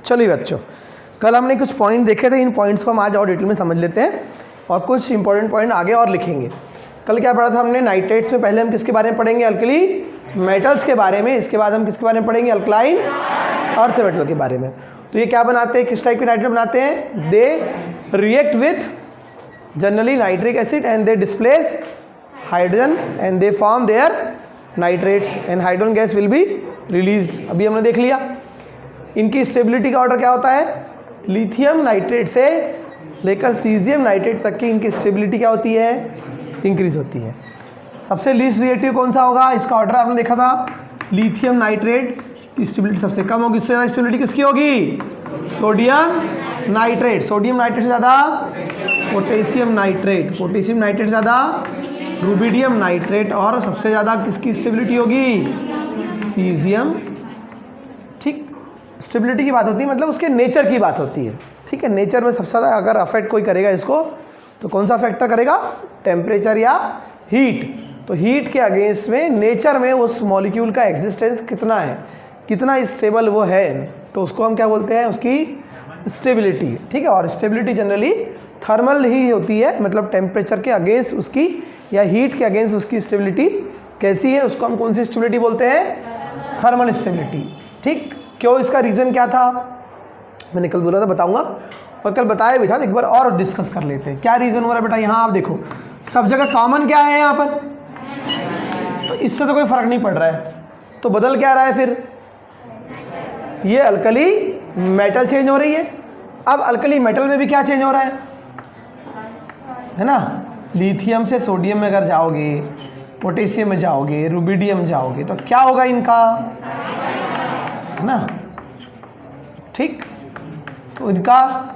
चलिए बच्चों, कल हमने कुछ पॉइंट देखे थे, इन पॉइंट्स को हम आज और डिटेल में समझ लेते हैं और कुछ इंपॉर्टेंट पॉइंट आगे और लिखेंगे। कल क्या पढ़ा था हमने? नाइट्रेट्स में पहले हम किसके बारे में पढ़ेंगे? अल्कली मेटल्स के बारे में। इसके बाद हम किसके बारे में पढ़ेंगे? अल्कलाइन अर्थ मेटल के बारे में। तो ये क्या बनाते हैं, किस टाइप के नाइट्रेट बनाते हैं? They react with generally nitric acid and they displace hydrogen and they form their nitrates and hydrogen gas will be released. अभी हमने देख लिया। इनकी स्टेबिलिटी का ऑर्डर क्या होता है? लिथियम नाइट्रेट से लेकर सीजियम नाइट्रेट तक की इनकी स्टेबिलिटी क्या होती है? इंक्रीज होती है। सबसे लीस्ट रिएक्टिव कौन सा होगा? इसका ऑर्डर आपने देखा था, लिथियम नाइट्रेट की स्टेबिलिटी सबसे कम होगी। इससे ज़्यादा स्टेबिलिटी किसकी होगी? Sodium nitrate. सोडियम नाइट्रेट से ज़्यादा पोटेशियम नाइट्रेट, पोटेशियम नाइट्रेट से ज़्यादा रुबिडियम नाइट्रेट, और सबसे ज़्यादा किसकी स्टेबिलिटी होगी? सीजियम। ठीक, स्टेबिलिटी की बात होती है, मतलब उसके नेचर की बात होती है। ठीक है, नेचर में सबसे ज़्यादा अगर अफेक्ट कोई करेगा इसको तो कौन सा फैक्टर करेगा? टेम्परेचर या हीट। तो हीट के अगेंस्ट में नेचर में उस मॉलिक्यूल का एग्जिस्टेंस कितना है, कितना स्टेबल वो है, तो उसको हम क्या बोलते हैं? उसकी स्टेबिलिटी। ठीक है, और स्टेबिलिटी जनरली थर्मल ही होती है, मतलब टेम्परेचर के अगेंस्ट उसकी या हीट के अगेंस्ट उसकी स्टेबिलिटी कैसी है, उसको हम कौन सी स्टेबिलिटी बोलते हैं? Thermal stability. ठीक, क्यों? इसका रीज़न क्या था? मैंने कल बोला था बताऊंगा, और कल बताया भी था, तो एक बार और डिस्कस कर लेते हैं। क्या रीज़न हो रहा है बेटा? यहाँ आप देखो, सब जगह कॉमन क्या है यहाँ पर? तो इससे तो कोई फ़र्क नहीं पड़ रहा है, तो बदल क्या रहा है फिर? ये अल्कली मेटल चेंज हो रही है। अब अल्कली मेटल में भी क्या चेंज हो रहा है ना? लिथियम से सोडियम में अगर जाओगे, पोटेशियम में जाओगे, रुबिडियम जाओगे, तो क्या होगा इनका, है ना? ठीक, तो इनका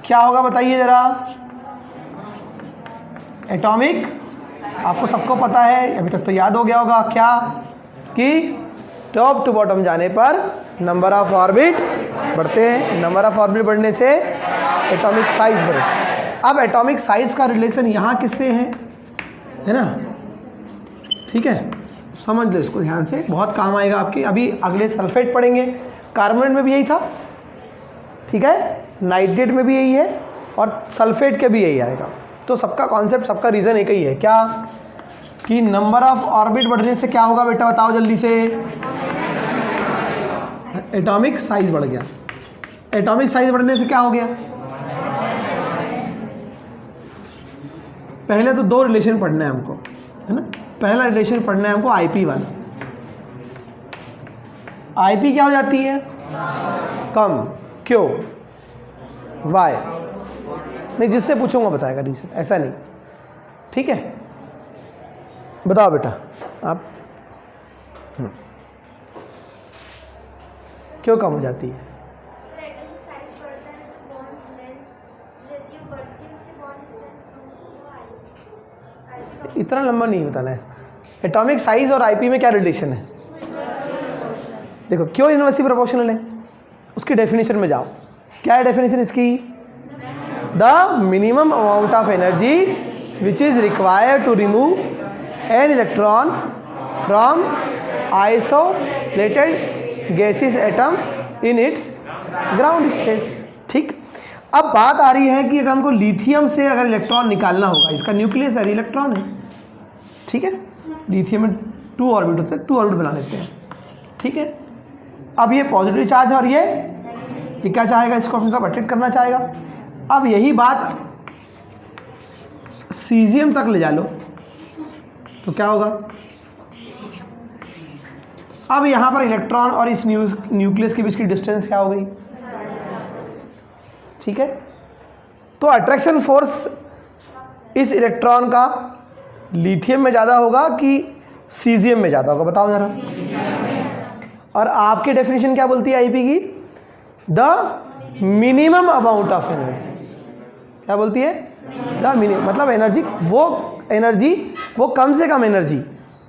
क्या होगा बताइए ज़रा? एटॉमिक, आपको सबको पता है, अभी तक तो याद हो गया होगा, क्या कि टॉप टू बॉटम जाने पर नंबर ऑफ ऑर्बिट बढ़ते हैं। नंबर ऑफ ऑर्बिट बढ़ने से एटॉमिक साइज बढ़े। अब एटॉमिक साइज का रिलेशन यहाँ किससे है ना? ठीक है, समझ लो इसको ध्यान से, बहुत काम आएगा आपके। अभी अगले सल्फेट पढ़ेंगे, कार्बोनेट में भी यही था। ठीक है, नाइट्रेट में भी यही है और सल्फेट के भी यही आएगा। तो सबका कॉन्सेप्ट, सबका रीज़न एक ही है, क्या कि नंबर ऑफ ऑर्बिट बढ़ने से क्या होगा बेटा? बताओ जल्दी से। एटॉमिक साइज बढ़ गया। एटॉमिक साइज बढ़ने से क्या हो गया? पहले तो दो रिलेशन पढ़ना है हमको, है ना? पहला रिलेशन पढ़ना है हमको आईपी वाला। आईपी क्या हो जाती है? कम। क्यों? वाई नहीं, जिससे पूछूंगा बताएगा रीजन, ऐसा नहीं। ठीक है, बताओ बेटा आप। क्यों कम हो जाती है? इतना लंबा नहीं बताना है। एटॉमिक साइज और आईपी में क्या रिलेशन है? देखो, क्यों इनवर्सली प्रोपोर्शनल है? उसकी डेफिनेशन में जाओ। क्या है डेफिनेशन इसकी? The minimum amount of energy which is required to remove an electron from isolated gaseous atom in its ground state. ठीक, अब बात आ रही है कि अगर हमको लिथियम से अगर इलेक्ट्रॉन निकालना होगा, इसका न्यूक्लियस है, इलेक्ट्रॉन है। ठीक है, लिथियम में 2 ऑर्बिट होते हैं, 2 ऑर्बिट बना लेते हैं। ठीक है, अब ये पॉजिटिव चार्ज है और ये क्या चाहेगा? इसको अपनी तरफ अट्रैक्ट करना चाहेगा। अब यही बात सीजियम तक ले जा लो तो क्या होगा? अब यहाँ पर इलेक्ट्रॉन और इस न्यूक्लियस के बीच की डिस्टेंस क्या हो गई? ठीक है, तो अट्रैक्शन फोर्स इस इलेक्ट्रॉन का लिथियम में ज़्यादा होगा कि सीजियम में ज़्यादा होगा? बताओ ज़रा। और आपकी डेफिनेशन क्या बोलती है आईपी की? The minimum amount of energy. क्या बोलती है? द मिनिमम, मतलब एनर्जी वो कम से कम एनर्जी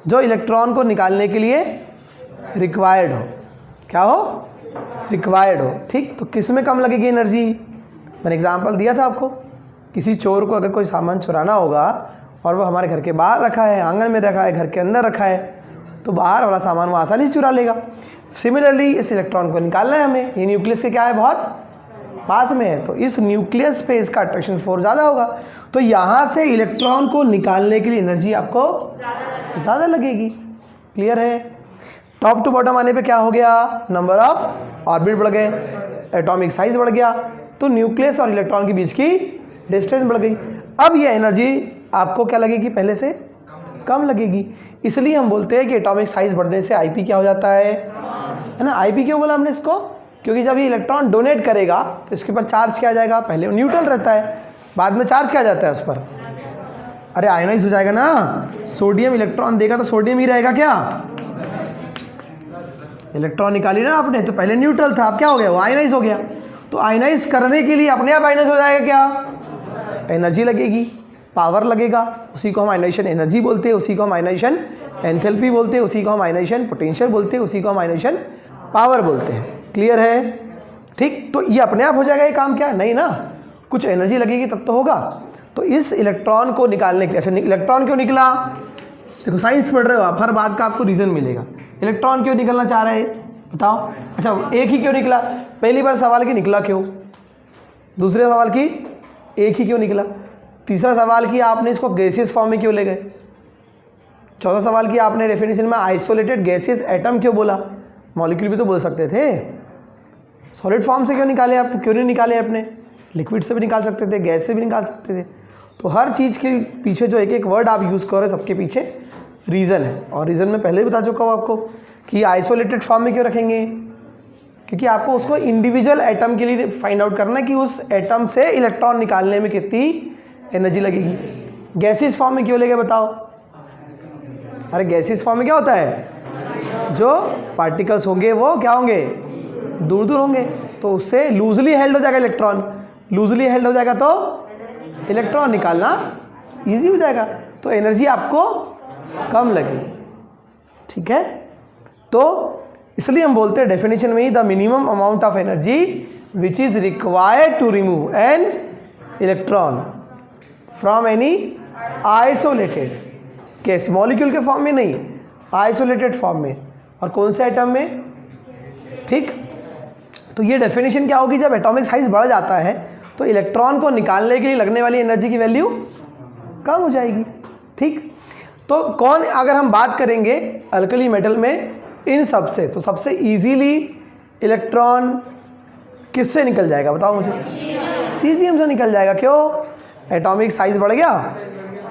जो इलेक्ट्रॉन को निकालने के लिए रिक्वायर्ड हो। क्या हो? रिक्वायर्ड हो। ठीक, तो किस में कम लगेगी एनर्जी? मैंने एग्जांपल दिया था आपको, किसी चोर को अगर कोई सामान चुराना होगा और वो हमारे घर के बाहर रखा है, आंगन में रखा है, घर के अंदर रखा है, तो बाहर वाला सामान वो आसानी से चुरा लेगा। सिमिलरली इस इलेक्ट्रॉन को निकालना है हमें, ये न्यूक्लियस के क्या है, बहुत पास में है, तो इस न्यूक्लियस पे इसका अट्रैक्शन फोर्स ज़्यादा होगा, तो यहाँ से इलेक्ट्रॉन को निकालने के लिए एनर्जी आपको ज़्यादा लगेगी। क्लियर है? टॉप टू बॉटम आने पे क्या हो गया, नंबर ऑफ ऑर्बिट बढ़ गए, एटॉमिक साइज बढ़ गया, तो न्यूक्लियस और इलेक्ट्रॉन के बीच की डिस्टेंस बढ़ गई। अब ये एनर्जी आपको क्या लगेगी, पहले से कम लगेगी। इसलिए हम बोलते हैं कि एटॉमिक साइज बढ़ने से आईपी क्या हो जाता है ना। आईपी क्यों बोला हमने इसको, क्योंकि जब ये इलेक्ट्रॉन डोनेट करेगा तो इसके ऊपर चार्ज किया जाएगा, पहले न्यूट्रल रहता है, बाद में चार्ज किया जाता है उस पर, अरे आयनाइज हो जाएगा ना। सोडियम इलेक्ट्रॉन देगा तो सोडियम ही रहेगा क्या, इलेक्ट्रॉन निकाली ना आपने, तो पहले न्यूट्रल था, अब क्या हो गया, वो आयनाइज हो गया। तो आयनाइज करने के लिए अपने आप आयनाइज हो जाएगा क्या, एनर्जी लगेगी, पावर लगेगा, उसी को हम आयनाइजेशन एनर्जी बोलते हैं, उसी को हम आयनाइजेशन एंथैल्पी बोलते हैं, उसी को हम आयनाइजेशन पोटेंशियल बोलते हैं, उसी को हम आयनाइजेशन पावर बोलते हैं। क्लियर है? ठीक, तो ये अपने आप हो जाएगा ये काम, क्या नहीं ना, कुछ एनर्जी लगेगी तब तो होगा। तो इस इलेक्ट्रॉन को निकालने के लिए, अच्छा इलेक्ट्रॉन क्यों निकला, देखो साइंस पढ़ रहे हो आप, हर बात का आपको रीज़न मिलेगा। इलेक्ट्रॉन क्यों निकलना चाह रहे हैं बताओ, अच्छा एक ही क्यों निकला, पहली बार सवाल की निकला क्यों, दूसरे सवाल की एक ही क्यों निकला, तीसरा सवाल की आपने इसको गैसियस फॉर्म में क्यों ले गए, चौथा सवाल की आपने डेफिनेशन में आइसोलेटेड गैसियस एटम क्यों बोला, मॉलिक्यूल भी तो बोल सकते थे। सॉलिड फॉर्म से क्यों निकाले आप, क्यों नहीं निकाले अपने, लिक्विड से भी निकाल सकते थे, गैस से भी निकाल सकते थे। तो हर चीज़ के पीछे जो एक एक वर्ड आप यूज़ कर रहे हैं सबके पीछे रीज़न है, और रीज़न में पहले भी बता चुका हूँ आपको कि आइसोलेटेड फॉर्म में क्यों रखेंगे, क्योंकि आपको उसको इंडिविजुअल एटम के लिए फाइंड आउट करना है कि उस एटम से इलेक्ट्रॉन निकालने में कितनी एनर्जी लगेगी। गैसियस फॉर्म में क्यों लेंगे बताओ, अरे गैसियस फॉर्म में क्या होता है, जो पार्टिकल्स होंगे वो क्या होंगे, दूर दूर होंगे, तो उससे लूजली हेल्ड हो जाएगा इलेक्ट्रॉन, लूजली हेल्ड हो जाएगा तो इलेक्ट्रॉन निकालना इजी हो जाएगा, तो एनर्जी आपको कम लगेगी। ठीक है, तो इसलिए हम बोलते हैं डेफिनेशन में ही the minimum amount of energy which is required to remove an electron from any isolated gas, molecule के फॉर्म में नहीं, आइसोलेटेड फॉर्म में, और कौन से एटम में। ठीक, तो ये डेफिनेशन क्या होगी, जब एटॉमिक साइज बढ़ जाता है तो इलेक्ट्रॉन को निकालने के लिए लगने वाली एनर्जी की वैल्यू कम हो जाएगी। ठीक, तो कौन, अगर हम बात करेंगे अल्कली मेटल में इन सब से, तो सबसे इजीली इलेक्ट्रॉन किससे निकल जाएगा बताओ मुझे, सीजियम से निकल जाएगा। क्यों, एटॉमिक साइज बढ़ गया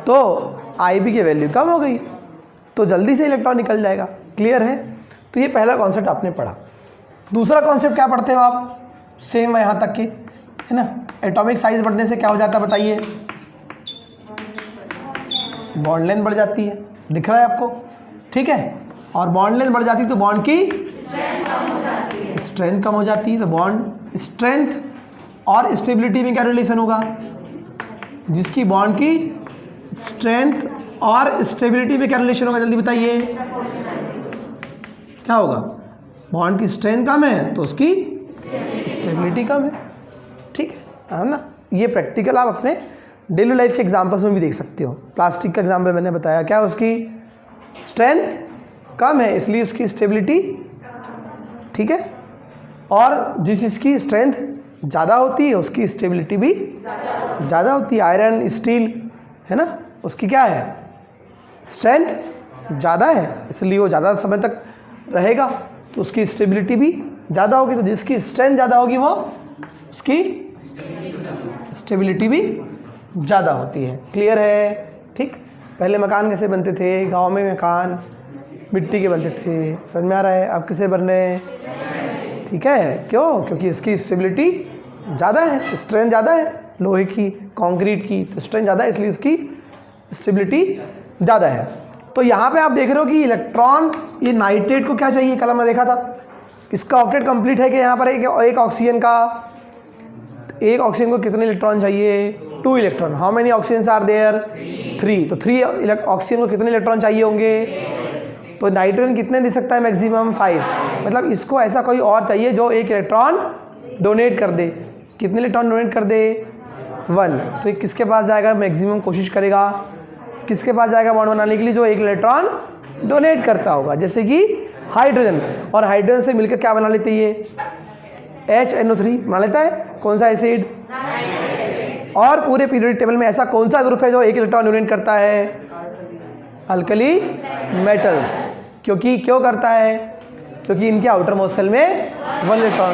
तो आईबी की वैल्यू कम हो गई, तो जल्दी से इलेक्ट्रॉन निकल जाएगा। क्लियर है? तो ये पहला कॉन्सेप्ट आपने पढ़ा। दूसरा कॉन्सेप्ट क्या पढ़ते हो आप, सेम है यहाँ तक की, है ना। एटॉमिक साइज बढ़ने से क्या हो जाता है बताइए, बॉन्ड लेंथ बढ़ जाती है, दिख रहा है आपको। ठीक है, और बॉन्ड लेंथ बढ़ जाती है तो बॉन्ड की स्ट्रेंथ कम हो जाती है, तो बॉन्ड स्ट्रेंथ और स्टेबिलिटी में क्या रिलेशन होगा, जिसकी बॉन्ड की स्ट्रेंथ और स्टेबिलिटी में क्या रिलेशन होगा, जल्दी बताइए क्या होगा, बॉन्ड की स्ट्रेंथ कम है तो उसकी स्टेबिलिटी कम है। ठीक है ना, ये प्रैक्टिकल आप अपने डेली लाइफ के एग्जांपल्स में भी देख सकते हो। प्लास्टिक का एग्जांपल मैंने बताया, क्या उसकी स्ट्रेंथ कम है इसलिए उसकी स्टेबिलिटी, ठीक है, और जिस चीज़ स्ट्रेंथ ज़्यादा होती है उसकी स्टेबिलिटी भी ज़्यादा होती है। आयरन, स्टील, है ना, उसकी क्या है, स्ट्रेंथ ज़्यादा है इसलिए वो ज़्यादा समय तक रहेगा, तो उसकी स्टेबिलिटी भी ज़्यादा होगी। तो जिसकी स्ट्रेंथ ज़्यादा होगी वो उसकी स्टेबिलिटी भी ज़्यादा होती है। क्लियर है? ठीक, पहले मकान कैसे बनते थे, गांव में मकान मिट्टी के बनते थे, समझ में आ रहा है, अब किसे बन रहे हैं। ठीक है, क्यों, क्योंकि इसकी स्टेबिलिटी ज़्यादा है, स्ट्रेंथ ज़्यादा है, लोहे की, कंक्रीट की, तो स्ट्रेंथ ज़्यादा है इसलिए उसकी स्टेबिलिटी ज़्यादा है। तो यहाँ पे आप देख रहे हो कि इलेक्ट्रॉन, ये नाइट्रेट को क्या चाहिए, कल हमने देखा था, इसका ऑक्टेट कंप्लीट है कि यहाँ पर एक ऑक्सीजन का, एक ऑक्सीजन को कितने इलेक्ट्रॉन चाहिए, 2 electron. How many oxygen are there, 3, तो 3 ऑक्सीजन को कितने इलेक्ट्रॉन चाहिए होंगे, तो नाइट्रोजन कितने दे सकता है, मैक्सिमम 5, मतलब इसको ऐसा कोई और चाहिए जो 1 इलेक्ट्रॉन डोनेट कर दे। कितने इलेक्ट्रॉन डोनेट कर दे, 1, तो किसके पास जाएगा, मैक्सिमम कोशिश करेगा किसके पास जाएगा बॉन्ड बनाने के लिए, जो 1 इलेक्ट्रॉन डोनेट करता होगा, जैसे कि हाइड्रोजन, और हाइड्रोजन से मिलकर क्या बना लेते हैं ये HNO3 बना लेता है। कौन सा एसिड? और पूरे पीरियोडिक टेबल में ऐसा कौन सा ग्रुप है जो एक इलेक्ट्रॉन डोनेट करता है? Alkali metals. क्योंकि क्यों करता है? क्योंकि इनके आउटर मोस्ट शेल में 1 इलेक्ट्रॉन,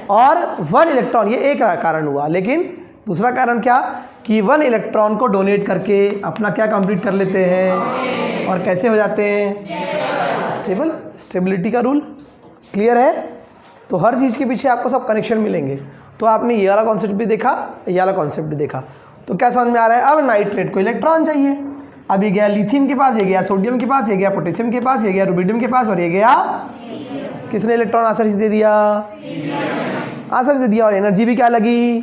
और 1 इलेक्ट्रॉन, ये एक कारण हुआ, लेकिन दूसरा कारण क्या कि 1 इलेक्ट्रॉन को डोनेट करके अपना क्या कंप्लीट कर लेते हैं, और कैसे हो जाते हैं? स्टेबल। स्टेबिलिटी का रूल क्लियर है। तो हर चीज़ के पीछे आपको सब कनेक्शन मिलेंगे। तो आपने ये वाला कॉन्सेप्ट भी देखा, ये वाला कॉन्सेप्ट भी देखा, तो क्या समझ में आ रहा है? अब नाइट्रेट को इलेक्ट्रॉन चाहिए। अब ये गया लिथियम के पास, ये गया सोडियम के पास, ये गया पोटेशियम के पास, ये गया रुबिडियम के पास, और ये गया, किसने इलेक्ट्रॉन आंसर दे दिया? आंसर दे दिया। और एनर्जी भी क्या लगी?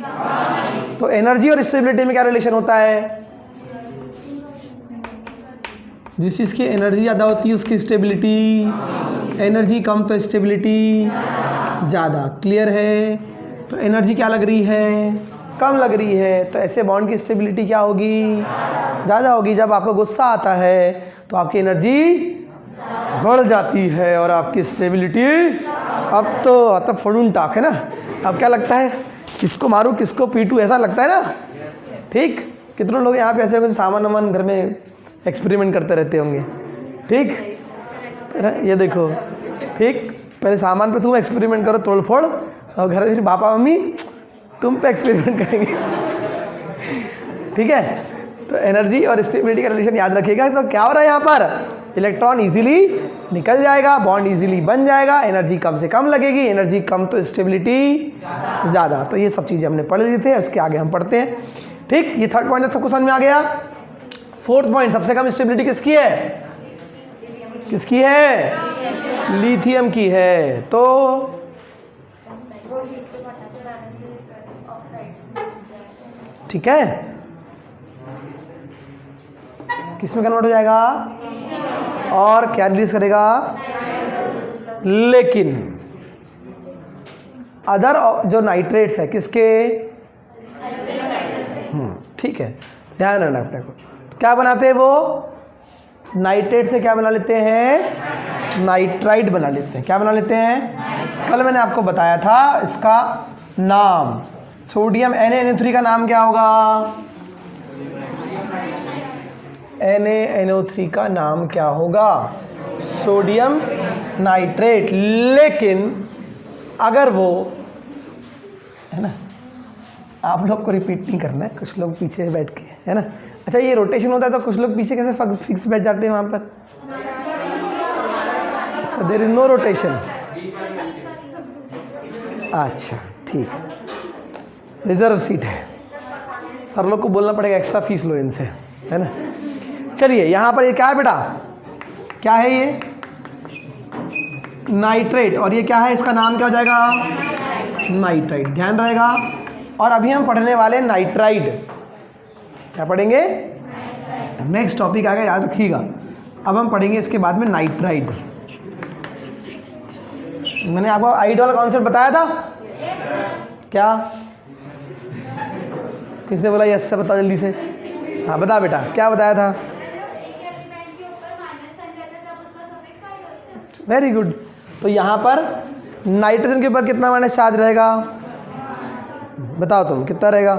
तो एनर्जी और स्टेबिलिटी में क्या रिलेशन होता है? जिस चीज़ की एनर्जी ज़्यादा होती है उसकी स्टेबिलिटी, एनर्जी कम तो स्टेबिलिटी ज़्यादा। क्लियर है? तो एनर्जी क्या लग रही है? कम लग रही है। तो ऐसे बॉन्ड की स्टेबिलिटी क्या होगी? ज़्यादा होगी। जब आपको गुस्सा आता है तो आपकी एनर्जी बढ़ जाती है और आपकी स्टेबिलिटी, अब तो फुडून टाक है ना। अब क्या लगता है? किसको मारूं किसको पीटूं, ऐसा लगता है ना। ठीक, कितने लोग यहाँ पे ऐसे कुछ सामान वामान घर में एक्सपेरिमेंट करते रहते होंगे। ठीक, ये देखो, ठीक, पहले सामान पे तुम एक्सपेरिमेंट करो तोड़ फोड़, और घर में फिर पापा मम्मी तुम पे एक्सपेरिमेंट करेंगे। ठीक है, तो एनर्जी और स्टेबिलिटी का रिलेशन याद रखिएगा। तो क्या हो रहा है यहाँ पर? इलेक्ट्रॉन इजीली निकल जाएगा, बॉन्ड इजीली बन जाएगा, एनर्जी कम से कम लगेगी, एनर्जी कम तो स्टेबिलिटी ज़्यादा। तो ये सब चीज़ें हमने पढ़ ली थी, उसके आगे हम पढ़ते हैं। ठीक, ये थर्ड पॉइंट सबको समझ में आ गया। फोर्थ पॉइंट, सबसे कम स्टेबिलिटी किसकी है? किसकी है? लिथियम की है। तो ठीक है, किस में कन्वर्ट हो जाएगा? और क्या रिलीज करेगा? लेकिन अदर जो नाइट्रेट्स है किसके? ठीक है, ध्यान रखना अपने को। तो क्या बनाते हैं वो? नाइट्रेट से क्या बना लेते हैं? नाइट्राइड बना लेते हैं। क्या बना लेते हैं? कल मैंने आपको बताया था इसका नाम। सोडियम NaNO3 का नाम क्या होगा? NaNO3 का नाम क्या होगा? Sodium nitrate. लेकिन अगर वो, है ना, आप लोग को रिपीट नहीं करना है, कुछ लोग पीछे बैठ के, है ना। अच्छा, ये रोटेशन होता है तो कुछ लोग पीछे कैसे फिक्स बैठ जाते हैं वहाँ पर? अच्छा, देयर इज नो रोटेशन। अच्छा, ठीक, रिजर्व सीट है। सर लोग को बोलना पड़ेगा एक्स्ट्रा फीस लो इनसे, है ना। चलिए, यहाँ पर ये क्या है बेटा? क्या है ये? नाइट्रेट। और ये क्या है? इसका नाम क्या हो जाएगा? नाइट्राइड। ध्यान रहेगा। और अभी हम पढ़ने वाले नाइट्राइड। क्या पढ़ेंगे? नेक्स्ट टॉपिक आएगा, याद रखिएगा। अब हम पढ़ेंगे इसके बाद में नाइट्राइड। मैंने आपको आइड वाला कॉन्सेप्ट बताया था क्या? किसने बोला यस से? बता जल्दी से। हाँ बता बेटा, क्या बताया था? Very good. तो यहाँ पर नाइट्रोजन के ऊपर कितना माइनस चार्ज रहेगा? बताओ तुम, कितना रहेगा?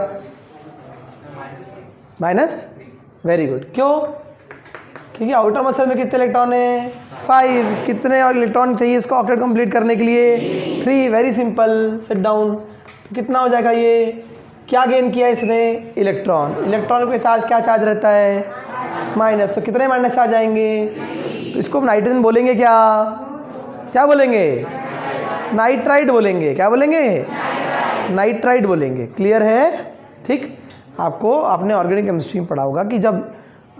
माइनस। Very good. क्यों? क्योंकि आउटर मसल में कितने इलेक्ट्रॉन है? 5। कितने और इलेक्ट्रॉन चाहिए इसको ऑक्टेट कंप्लीट करने के लिए? 3। Very simple, sit down. तो कितना हो जाएगा ये? क्या गेन किया इसने? इलेक्ट्रॉन। इलेक्ट्रॉन पे चार्ज क्या चार्ज रहता है? माइनस। तो कितने माइनस चार्ज आएंगे? तो इसको नाइट्रोजन बोलेंगे क्या? क्या बोलेंगे? नाइट्राइड बोलेंगे। क्या बोलेंगे? नाइट्राइड बोलेंगे। क्लियर है? ठीक। आपको आपने ऑर्गेनिक केमिस्ट्री में पढ़ा होगा कि जब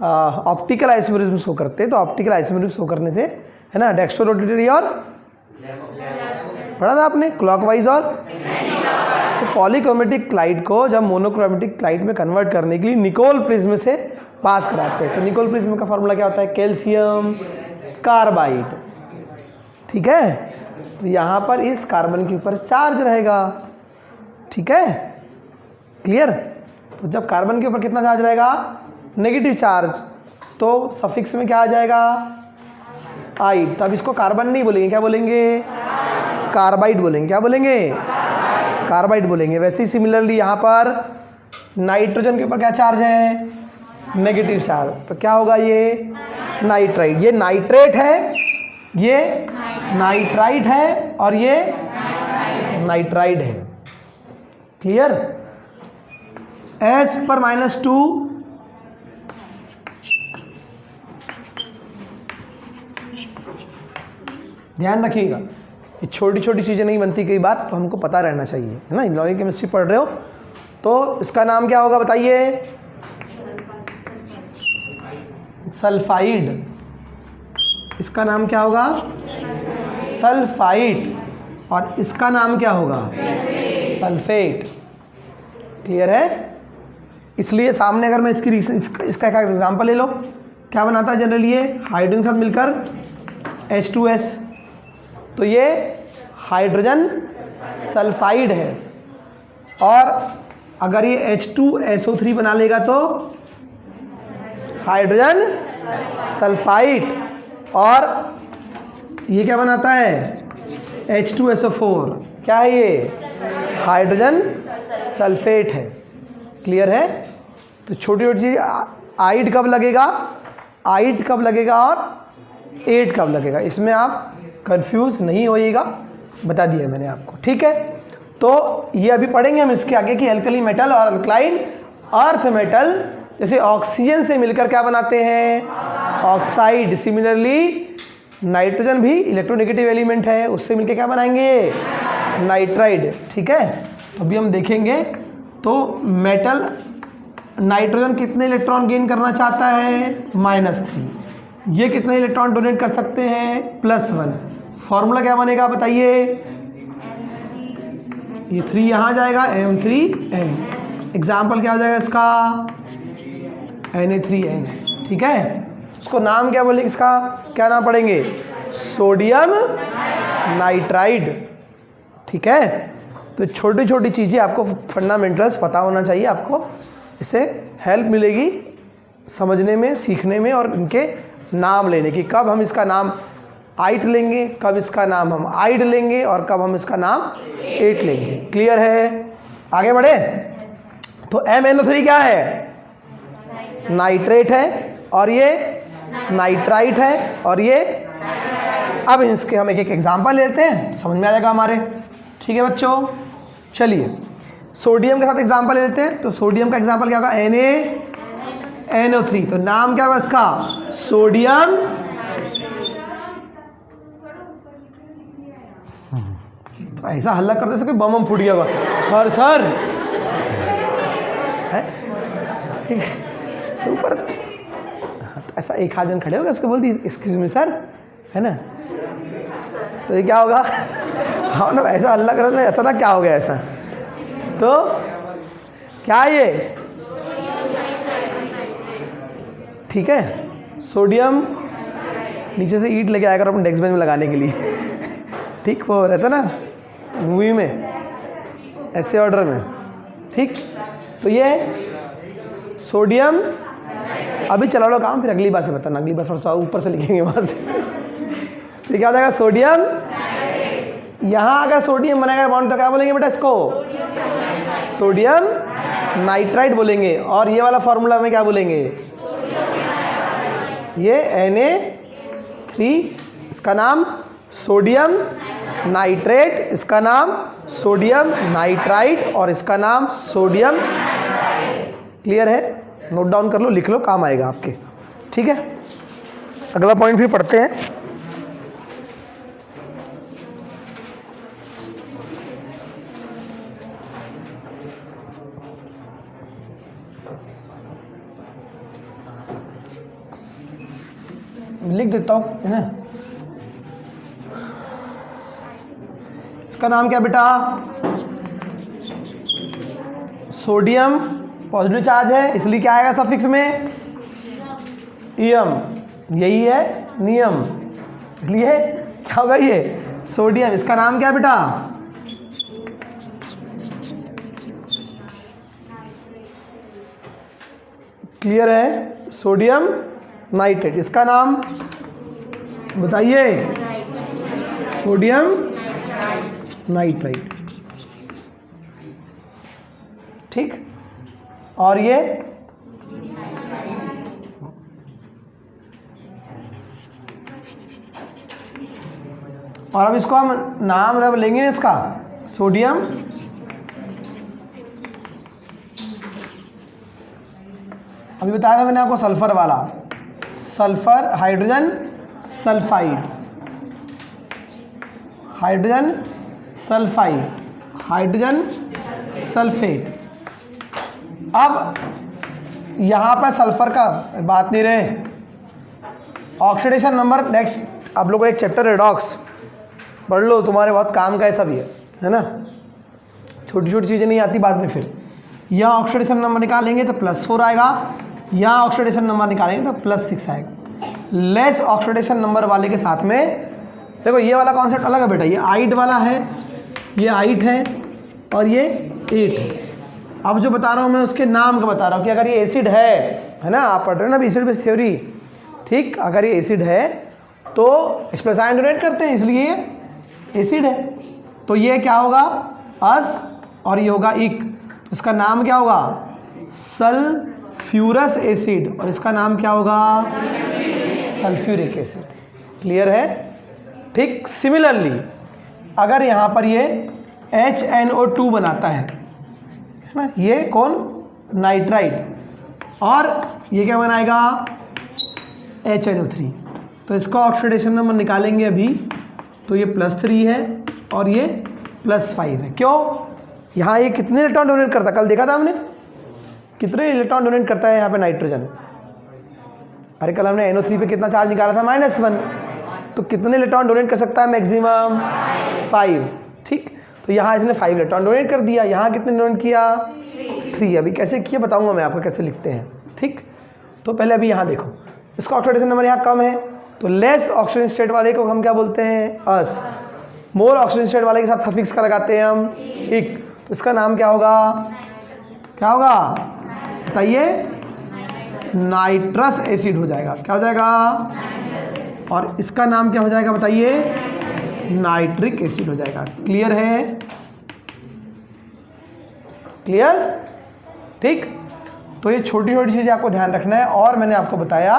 ऑप्टिकल आइसोमेरिज्म शो करते हैं तो ऑप्टिकल आइसोमेरिज्म शो करने से, है ना, डेक्स्ट्रो रोटेटरी और पढ़ा था आपने क्लॉकवाइज और। तो पॉलीक्रोमेटिक लाइट को जब मोनोक्रोमेटिक लाइट में कन्वर्ट करने के लिए निकोल प्रिज्म से पास कराते हैं। तो निकोल प्रिज्म का फॉर्मूला क्या होता है? Calcium carbide. ठीक है। तो यहाँ पर इस कार्बन के ऊपर चार्ज रहेगा। ठीक है, क्लियर। तो जब कार्बन के ऊपर कितना चार्ज रहेगा? Negative charge. तो सफिक्स में क्या आ जाएगा? आइड। तो अब इसको कार्बन नहीं बोलेंगे, क्या बोलेंगे? कार्बाइड बोलेंगे। क्या बोलेंगे? कार्बाइड बोलेंगे। वैसे ही सिमिलरली यहाँ पर नाइट्रोजन के ऊपर क्या चार्ज है? Negative charge. तो क्या होगा? ये नाइट्राइड। ये नाइट्रेट है, ये नाइट्राइट है, और ये नाइट्राइड है। क्लियर? S पर -2 ध्यान रखिएगा, ये छोटी छोटी चीज़ें नहीं बनती कई बार, तो हमको पता रहना चाहिए, है ना। इनऑर्गेनिक केमिस्ट्री पढ़ रहे हो तो इसका नाम क्या होगा बताइए? सल्फाइड। इसका नाम क्या होगा? सल्फाइड। और इसका नाम क्या होगा? सल्फेट। क्लियर है? इसलिए सामने अगर मैं इसका एक एग्जांपल ले लो, क्या बनाता है जनरली? ये हाइड्रोजन के साथ मिलकर H2S, तो ये हाइड्रोजन सल्फाइड है। और अगर ये H2SO3 बना लेगा तो हाइड्रोजन सल्फाइड। और ये क्या बनाता है? H2SO4। क्या है ये? हाइड्रोजन सल्फेट है। क्लियर है? तो छोटी छोटी चीज़, आइड कब लगेगा, आइड कब लगेगा और एड कब लगेगा, इसमें आप कंफ्यूज नहीं होइएगा, बता दिया मैंने आपको। ठीक है? तो ये अभी पढ़ेंगे हम इसके आगे कि अल्कली मेटल और अल्कलाइन अर्थ मेटल जैसे ऑक्सीजन से मिलकर क्या बनाते हैं? ऑक्साइड। सिमिलरली नाइट्रोजन भी इलेक्ट्रोनेगेटिव एलिमेंट है, उससे मिलकर क्या बनाएंगे? नाइट्राइड। ठीक है? तो अभी हम देखेंगे। तो मेटल नाइट्रोजन कितने इलेक्ट्रॉन गेन करना चाहता है? -3। ये कितने इलेक्ट्रॉन डोनेट कर सकते हैं? +1। फॉर्मूला क्या बनेगा बताइए? ये 3 यहाँ जाएगा, M3N। एग्जाम्पल क्या हो जाएगा इसका? Na3N। ठीक है? उसको नाम क्या बोलेंगे? इसका क्या नाम पढ़ेंगे? Sodium nitride. ठीक है? तो छोटी छोटी चीज़ें आपको फंडामेंटल्स पता होना चाहिए, आपको इससे हेल्प मिलेगी समझने में, सीखने में, और इनके नाम लेने की। कब हम इसका नाम आइट लेंगे, कब इसका नाम हम आइड लेंगे, और कब हम इसका नाम एट लेंगे। क्लियर है? आगे बढ़े। तो MnO3 क्या है? नाइट्रेट है, और ये नाइट्राइट है, और ये अब इसके हम एक एक एग्जाम्पल लेते हैं, समझ में आ जाएगा हमारे। ठीक है बच्चों? चलिए सोडियम के साथ एग्जाम्पल लेते हैं। तो सोडियम का एग्जाम्पल क्या होगा? NaNO3। तो नाम क्या होगा इसका? सोडियम। तो ऐसा हल्ला करते कोई बम फूट गया होगा, सर ऊपर। तो ऐसा एक आध जन खड़े होगा, उसको बोल दी एक्सक्यूज मी सर, है ना। तो ये क्या होगा? हाँ ना, ऐसा हल्ला कर रहे, ऐसा ना क्या हो गया ऐसा? तो क्या ये? ठीक है? सोडियम नीचे से ईंट लेके आया करो अपने डेस्क बेंच में लगाने के लिए। ठीक? वो रहता ना मूवी में, ऐसे ऑर्डर में। ठीक? तो ये सोडियम, अभी चला लो काम, फिर अगली बार से बताना, अगली बार थोड़ा सा ऊपर से लिखेंगे वहाँ से। तो क्या हो जाएगा? सोडियम। यहाँ अगर सोडियम बनेगा बॉन्ड तो क्या बोलेंगे बेटा इसको? सोडियम नाइट्राइड बोलेंगे। और ये वाला फॉर्मूला में क्या बोलेंगे? ये Na3, इसका नाम सोडियम नाइट्रेट, इसका नाम सोडियम नाइट्राइड, और इसका नाम सोडियम। क्लियर है? नोट डाउन कर लो, लिख लो, काम आएगा आपके। ठीक है? अगला पॉइंट फिर पढ़ते हैं। लिख देता हूँ, है ना। इसका नाम क्या बेटा? सोडियम पॉजिटिव चार्ज है, इसलिए क्या आएगा सफिक्स में? इयम। यही है नियम, इसलिए क्या होगा ये? सोडियम। इसका नाम क्या बेटा? क्लियर है? Sodium nitrate. इसका नाम बताइए, सोडियम नाइट्राइट। ठीक, और ये और अब इसको हम नाम रब लेंगे इसका सोडियम अभी बताया था मैंने आपको सल्फर वाला, sulphur hydrogen sulphide, hydrogen sulphide, hydrogen sulphate. अब यहाँ पर सल्फर का बात नहीं रहे, ऑक्सीडेशन नंबर। नेक्स्ट आप लोगों को एक चैप्टर रेडॉक्स पढ़ लो, तुम्हारे बहुत काम का है सब ये, है ना। छोटी छोटी चीज़ें नहीं आती बाद में। फिर यहाँ ऑक्सीडेशन नंबर निकालेंगे तो +4 आएगा, यहाँ ऑक्सीडेशन नंबर निकालेंगे तो +6 आएगा। लेस ऑक्सीडेशन नंबर वाले के साथ में देखो ये वाला कॉन्सेप्ट अलग है बेटा, ये 8 वाला है, ये 8 है और ये 8 है। अब जो बता रहा हूँ मैं उसके नाम का बता रहा हूँ कि अगर ये एसिड है ना, आप पढ़ रहे हो ना एसिड बेस थ्योरी, ठीक। अगर ये एसिड है तो H+ आयन डोनेट करते हैं, इसलिए ये एसिड है। तो ये क्या होगा, अस, और ये होगा इक, तो इसका नाम क्या होगा, सल्फ्यूरस एसिड, और इसका नाम क्या होगा, सल्फ्यूरिक एसिड। क्लियर है, ठीक। सिमिलरली अगर यहाँ पर ये HNO2 बनाता है ना, ये कौन, नाइट्राइट, और ये क्या बनाएगा, HNO3, तो इसका ऑक्सीडेशन नंबर निकालेंगे अभी, तो ये +3 है और ये +5 है। क्यों, यहाँ ये कितने इलेक्ट्रॉन डोनेट करता है, कल देखा था हमने, कितने इलेक्ट्रॉन डोनेट करता है यहाँ पे नाइट्रोजन। अरे कल हमने NO3 पे कितना चार्ज निकाला था, -1, तो कितने इलेक्ट्रॉन डोनेट कर सकता है मैक्सिमम, 5, ठीक। तो यहाँ इसने 5 इलेक्ट्रॉन डोनेट कर दिया, यहाँ कितने डोनेट किया, 3। अभी कैसे किया बताऊँगा मैं आपको, कैसे लिखते हैं, ठीक। तो पहले अभी यहाँ देखो, इसका ऑक्सीडेशन नंबर यहाँ कम है, तो लेस ऑक्सीजन स्टेट वाले को हम क्या बोलते हैं, अस। मोर ऑक्सीजन स्टेट वाले के साथ सफिक्स का लगाते हैं हम, इक, तो इसका नाम क्या होगा, क्या होगा बताइए, नाइट्रस एसिड हो जाएगा। क्या हो जाएगा, और इसका नाम क्या हो जाएगा बताइए, नाइट्रिक एसिड हो जाएगा। क्लियर है, क्लियर, ठीक। तो ये छोटी छोटी चीज़ें आपको ध्यान रखना है। और मैंने आपको बताया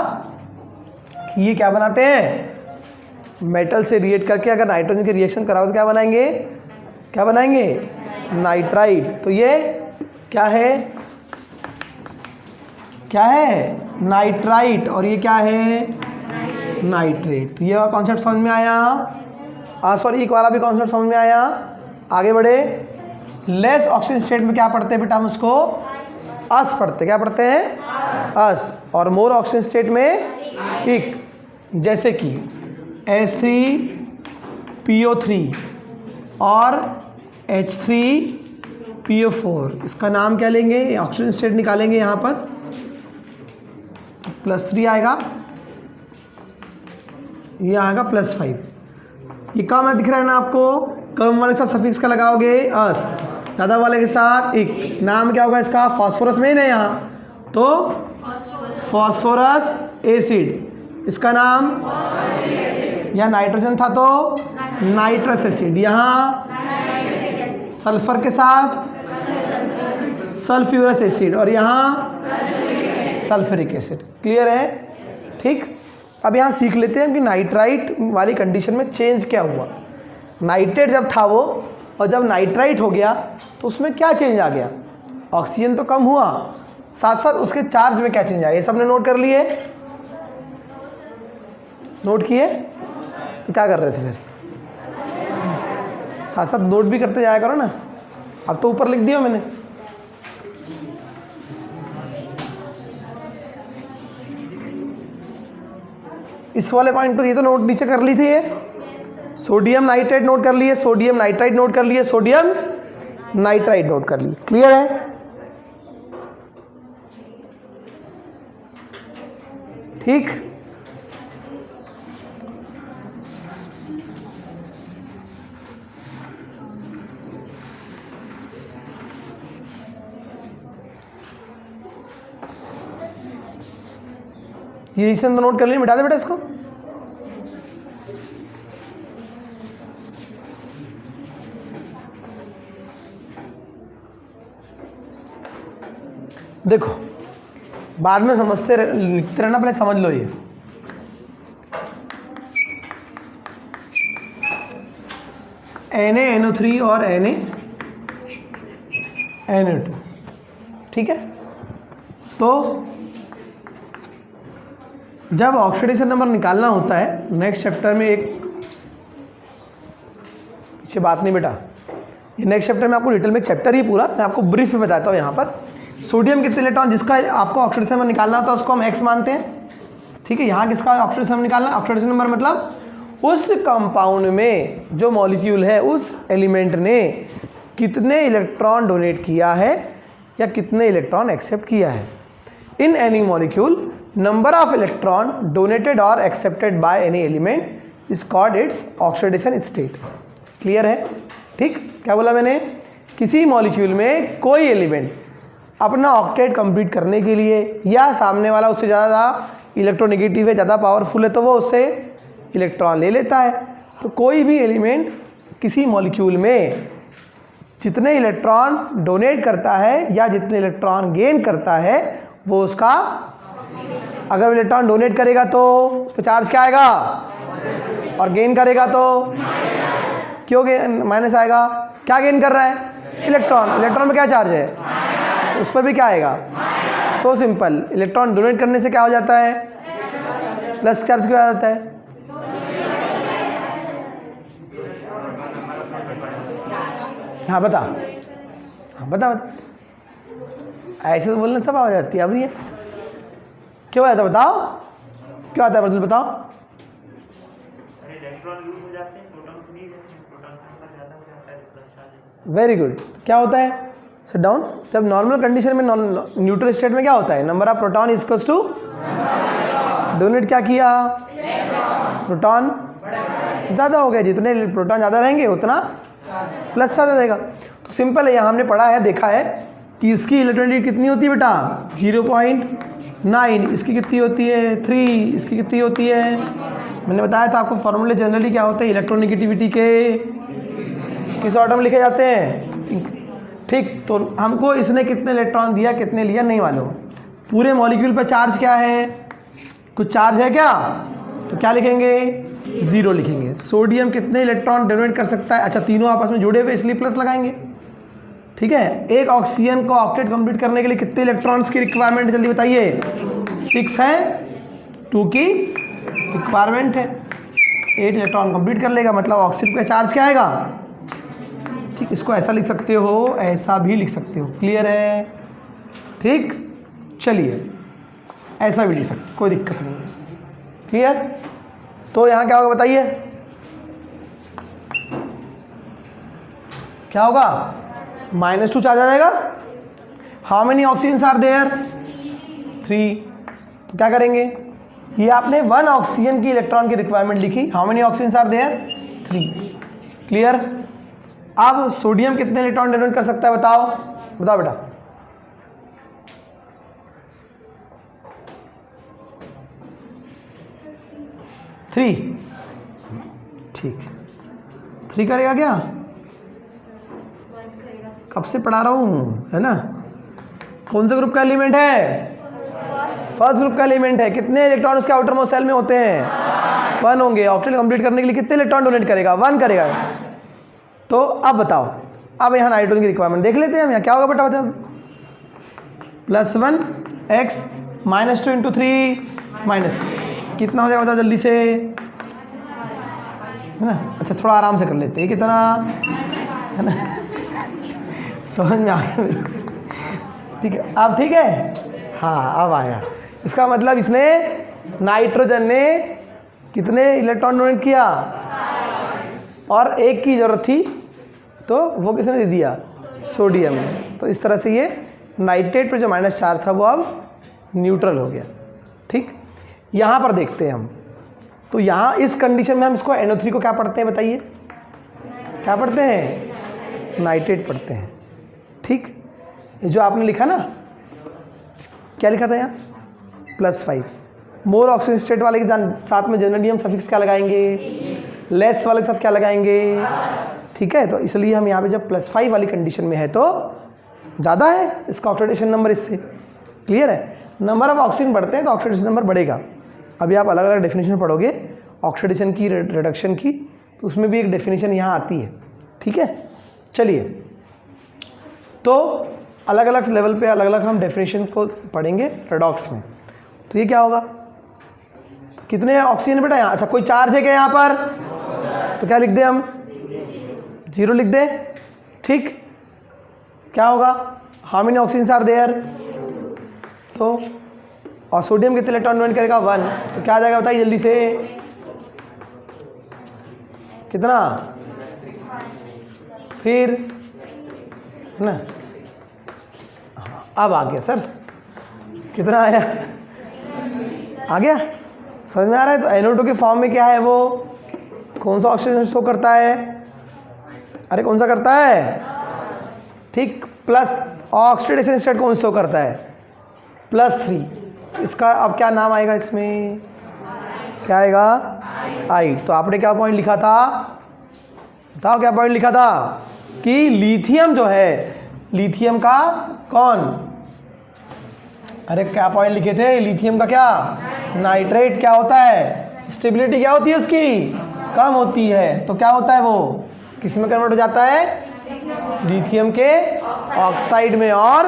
कि ये क्या बनाते हैं, मेटल से रिएक्ट करके अगर नाइट्रोजन की रिएक्शन कराओ तो क्या बनाएंगे, क्या बनाएंगे, नाइट्राइट। तो ये क्या है, क्या है, नाइट्राइट, और ये क्या है, नाइट्रेट। तो ये कॉन्सेप्ट समझ में आया, सॉरी एक वाला भी कॉन्सेप्ट समझ में आया। आगे बढ़े, लेस ऑक्सीजन स्टेट में क्या पढ़ते हैं बेटा हम उसको, अस पढ़ते, क्या पढ़ते हैं, अस, और मोर ऑक्सीजन स्टेट में इक, जैसे कि H3PO3 और H3PO4। इसका नाम क्या लेंगे, ऑक्सीजन स्टेट निकालेंगे, यहाँ पर +3 आएगा, ये आएगा +5। ये कम है, दिख रहा है ना आपको, कम वाले के साथ सफिक्स का लगाओगे अस, ज़्यादा वाले के साथ इक। नाम क्या होगा इसका, फॉस्फोरस में है यहाँ, तो फॉस्फोरस एसिड, इसका नाम, यहाँ नाइट्रोजन था तो नाइट्रस एसिड, यहाँ सल्फर के साथ सल्फ्यूरस एसिड, और यहाँ सल्फ्यूरिक एसिड। क्लियर है, ठीक। अब यहाँ सीख लेते हैं कि नाइट्राइट वाली कंडीशन में चेंज क्या हुआ। नाइट्रेट जब था वो, और जब नाइट्राइट हो गया तो उसमें क्या चेंज आ गया, ऑक्सीजन तो कम हुआ, साथ साथ उसके चार्ज में क्या चेंज आया, ये सबने नोट कर लिए, नोट किए, तो क्या कर रहे थे फिर, साथ साथ नोट भी करते जाया करो ना। अब तो ऊपर लिख दिया मैंने। इस वाले पॉइंट पर ये तो नोट नीचे कर ली थी, ये सोडियम नाइट्राइट नोट कर लिए, सोडियम नाइट्राइट नोट कर लिए, सोडियम नाइट्राइट नोट कर लिए। क्लियर है, ठीक। ये रिएक्शन तो नोट कर लिए, मिटा दे बेटा इसको। देखो बाद में समझते लिखते रहना, पहले समझ लो ये। Na-NO3 और Na-NO2, ठीक है। तो जब ऑक्सीडेशन नंबर निकालना होता है नेक्स्ट चैप्टर में, एक पीछे बात नहीं बेटा, ये नेक्स्ट चैप्टर में आपको डिटेल में चैप्टर ही पूरा मैं आपको ब्रीफ में बताता हूँ। यहाँ पर सोडियम कितने इलेक्ट्रॉन जिसका आपको ऑक्सीडेशन नंबर निकालना होता है उसको हम X मानते हैं, ठीक है। यहाँ किसका ऑक्सीडेशन नंबर निकालना, ऑक्सीडेशन नंबर मतलब उस कंपाउंड में जो मॉलिक्यूल है उस एलिमेंट ने कितने इलेक्ट्रॉन डोनेट किया है या कितने इलेक्ट्रॉन एक्सेप्ट किया है। In any molecule number of electron donated और accepted by any element is called its oxidation state. Clear है, ठीक। क्या बोला मैंने, किसी मॉलिक्यूल में कोई एलिमेंट अपना ऑक्टेट कंप्लीट करने के लिए या सामने वाला उससे ज़्यादा इलेक्ट्रोनेगेटिव है, ज़्यादा पावरफुल है, तो वो उससे इलेक्ट्रॉन ले लेता है। तो कोई भी एलिमेंट किसी मॉलिक्यूल में जितने इलेक्ट्रॉन डोनेट करता है या जितने इलेक्ट्रॉन गेन करता है वो उसका, अगर इलेक्ट्रॉन डोनेट करेगा तो उस पर चार्ज क्या आएगा, और गेन करेगा तो क्यों माइनस आएगा। क्या गेन कर रहा है, इलेक्ट्रॉन, इलेक्ट्रॉन में क्या चार्ज है, तो उस पर भी क्या आएगा। सो सिंपल, इलेक्ट्रॉन डोनेट करने से क्या हो जाता है, प्लस चार्ज क्यों आ जाता है। हाँ बता, हाँ बता बता, ऐसे तो बोलना सब आ जाती है, अब नहीं है क्यों आता है, बताओ क्यों आता है, मतलब बताओ। वेरी गुड, क्या होता है, सिट डाउन। जब नॉर्मल कंडीशन में न्यूट्रल स्टेट में क्या होता है, number of proton is equals to donate क्या किया, प्रोटॉन ज़्यादा हो गया, जितने प्रोटॉन ज़्यादा रहेंगे उतना प्लस ज़्यादा रहेगा। तो सिंपल है, यहाँ हमने पढ़ा है, देखा है कि इसकी इलेक्ट्रोनेगेटिविटी कितनी होती है बेटा 0.9, इसकी कितनी होती है 3, इसकी कितनी होती है, मैंने बताया था आपको फॉर्मूले जनरली क्या होते हैं इलेक्ट्रोनेगेटिविटी के, किस ऑर्डर में लिखे जाते हैं, ठीक। तो हमको इसने कितने इलेक्ट्रॉन दिया कितने लिया नहीं मालूम, पूरे मॉलिक्यूल पर चार्ज क्या है, कुछ चार्ज है क्या, तो क्या लिखेंगे 0 लिखेंगे। सोडियम कितने इलेक्ट्रॉन डोनेट कर सकता है, अच्छा तीनों आपस में जुड़े हुए इसलिए प्लस लगाएंगे, ठीक है। एक ऑक्सीजन को ऑक्टेट कंप्लीट करने के लिए कितने इलेक्ट्रॉन्स की रिक्वायरमेंट जल्दी बताइए, 6 है, 2 की रिक्वायरमेंट है, 8 इलेक्ट्रॉन कंप्लीट कर लेगा, मतलब ऑक्सीजन का चार्ज क्या आएगा, ठीक। इसको ऐसा लिख सकते हो, ऐसा भी लिख सकते हो, क्लियर है, ठीक। चलिए ऐसा भी लिख सकते, कोई दिक्कत नहीं है, क्लियर। तो यहाँ क्या होगा बताइए, क्या होगा, -2 चार्ज आ जाएगा। How many oxygen are there, 3। तो क्या करेंगे, ये आपने 1 ऑक्सीजन की इलेक्ट्रॉन की रिक्वायरमेंट लिखी, how many oxygen are there 3, clear. अब सोडियम कितने इलेक्ट्रॉन डोनेट कर सकता है बताओ, बताओ बेटा। थ्री, ठीक, 3 करेगा क्या, कब से पढ़ा रहा हूँ, है ना। कौन से ग्रुप का एलिमेंट है, फर्स्ट ग्रुप का एलिमेंट है। कितने इलेक्ट्रॉन उसके आउटर मोस्ट सेल में होते हैं, 1 होंगे। ऑक्टेट कंप्लीट करने के लिए कितने इलेक्ट्रॉन डोनेट करेगा, 1 करेगा। तो अब बताओ, अब यहाँ नाइट्रोजन की रिक्वायरमेंट देख लेते हैं हम, यहाँ क्या होगा बेटा बताओ, +1 x -2 × 3 माइनस कितना हो जाएगा बताओ जल्दी से, है ना। अच्छा थोड़ा आराम से कर लेते हैं, कितना है ना, समझ में आ गया, ठीक है। अब ठीक है, हाँ अब आया। इसका मतलब इसने नाइट्रोजन ने कितने इलेक्ट्रॉन डोनेट किया, और 1 की ज़रूरत थी तो वो किसने दे दिया, सोडियम ने। तो इस तरह से ये नाइट्रेट पर जो माइनस चार्ज था वो अब न्यूट्रल हो गया, ठीक। यहाँ पर देखते हैं हम, तो यहाँ इस कंडीशन में हम इसको NO3 को क्या पढ़ते हैं बताइए, क्या पढ़ते हैं, नाइट्रेट पढ़ते हैं, ठीक। ये जो आपने लिखा ना, क्या लिखा था यहाँ +5, मोर ऑक्सीजन स्टेट वाले के साथ में जनरली हम सफिक्स क्या लगाएंगे, लेस वाले के साथ क्या लगाएंगे, ठीक है। तो इसलिए हम यहाँ पे जब +5 वाली कंडीशन में है तो ज़्यादा है इसका ऑक्सीडेशन नंबर इससे, क्लियर है? नंबर ऑफ ऑक्सीजन बढ़ते हैं तो ऑक्सीडेशन नंबर बढ़ेगा। अभी आप अलग अलग डेफिनेशन पढ़ोगे ऑक्सीडेशन की, रिडक्शन की, तो उसमें भी एक डेफिनेशन यहाँ आती है। ठीक है, चलिए, तो अलग अलग लेवल पे अलग अलग हम डेफिनेशन को पढ़ेंगे रेडॉक्स में। तो ये क्या होगा, कितने ऑक्सीजन बेटा यहाँ? अच्छा, कोई चार्ज है क्या यहाँ पर? तो क्या लिख दें हम? 0 लिख दें। ठीक, क्या होगा? How many oxygen are there? तो और सोडियम कितने इलेक्ट्रॉन डिवाइड करेगा? 1। तो क्या आ जाएगा बताइए जल्दी से, कितना? फिर ना, अब आ गया सर, कितना आया? आ गया, समझ में आ रहा है? तो NO2 के फॉर्म में क्या है वो, कौन सा ऑक्सीजन शो करता है? अरे कौन सा करता है? ठीक, प्लस ऑक्सीडेशन स्टेट कौन शो करता है? +3। इसका अब क्या नाम आएगा इसमें? क्या आएगा? आइड। तो आपने क्या पॉइंट लिखा था? बताओ क्या पॉइंट लिखा था? कि लिथियम जो है, लिथियम का कौन? अरे क्या पॉइंट लिखे थे? लिथियम का क्या? नाइट्रेट क्या होता है? स्टेबिलिटी क्या होती है उसकी? कम होती है। तो क्या होता है वो, किस में कन्वर्ट हो जाता है? लिथियम के ऑक्साइड में, और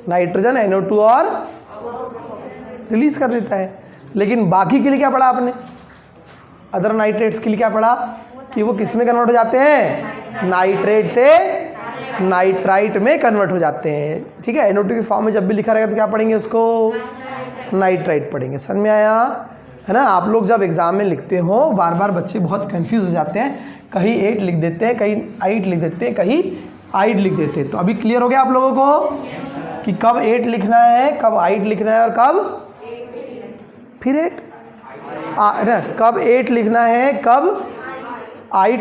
नाइट्रोजन NO2 और रिलीज कर देता है। लेकिन बाकी के लिए क्या पढ़ा आपने? अदर नाइट्रेट्स के लिए क्या पढ़ा? कि वो किस में कन्वर्ट हो जाते हैं? नाइट्रेट से नाइट्राइट में कन्वर्ट हो जाते हैं। ठीक है, NO2 के फॉर्म में जब भी लिखा रहेगा तो क्या पढ़ेंगे उसको? नाइट्राइट पढ़ेंगे। समझ में आया है ना? आप लोग जब एग्जाम में लिखते हो बार बार बच्चे बहुत कंफ्यूज हो जाते हैं, कहीं 8 लिख देते हैं, कहीं 8 लिख देते हैं, कहीं आइड लिख देते हैं। तो अभी क्लियर हो गया आप लोगों को कि कब 8 लिखना है, कब आइड लिखना है, और कब फिर 8 कब 8 लिखना है, कब आइड